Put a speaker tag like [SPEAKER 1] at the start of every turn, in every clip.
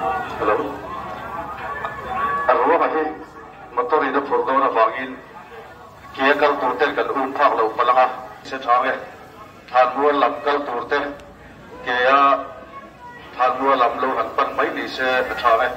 [SPEAKER 1] Hello. Alo hai motor ida fordo na bangin kia kal turte kan phak lo palanga se thange thanua lam kal turte kia thanua lam lo han pan mai ni se thange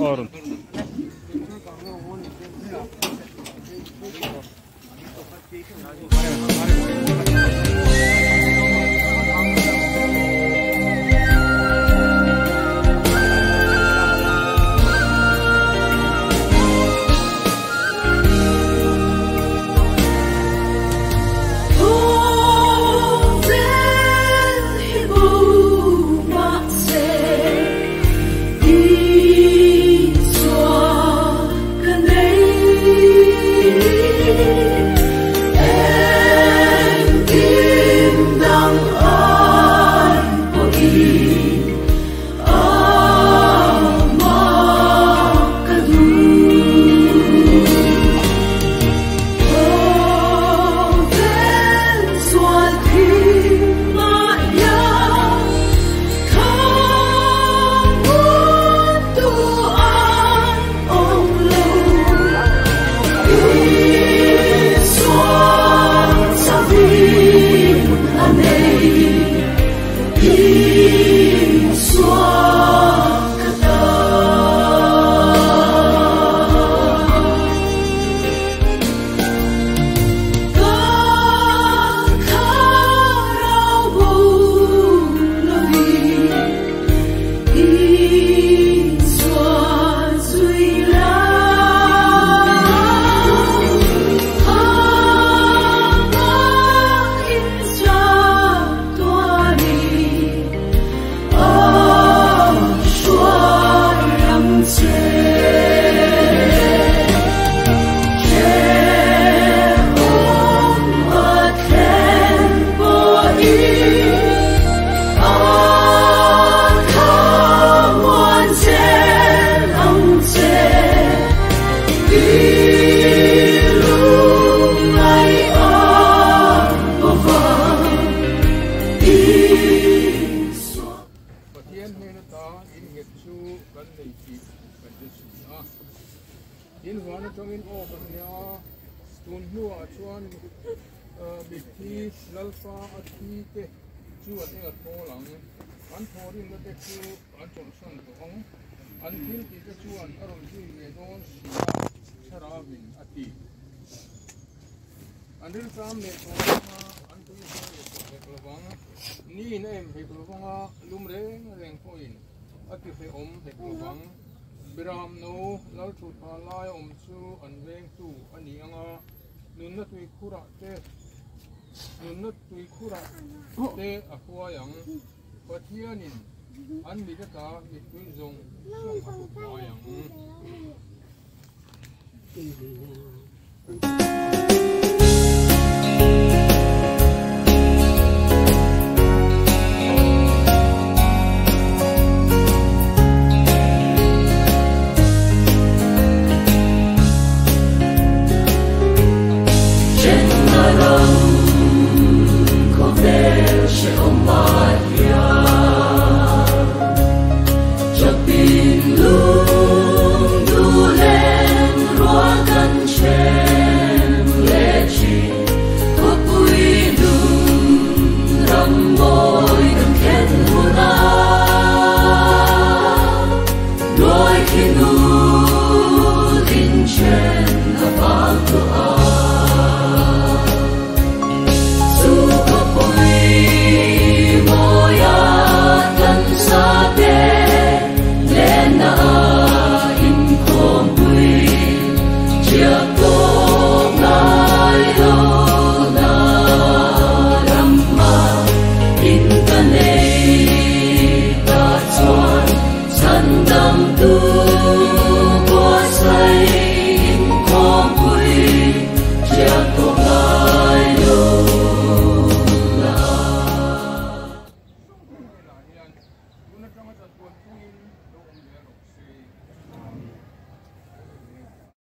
[SPEAKER 2] Orun.
[SPEAKER 3] lubang ni na em hek lubang a lum reng point a ti fe om hek lubang biram no lal thu tha lai om chu an veng tu ani anga nun na tui khura te a huwa yang pathianin an mi ta mi tui zong song a huwa yang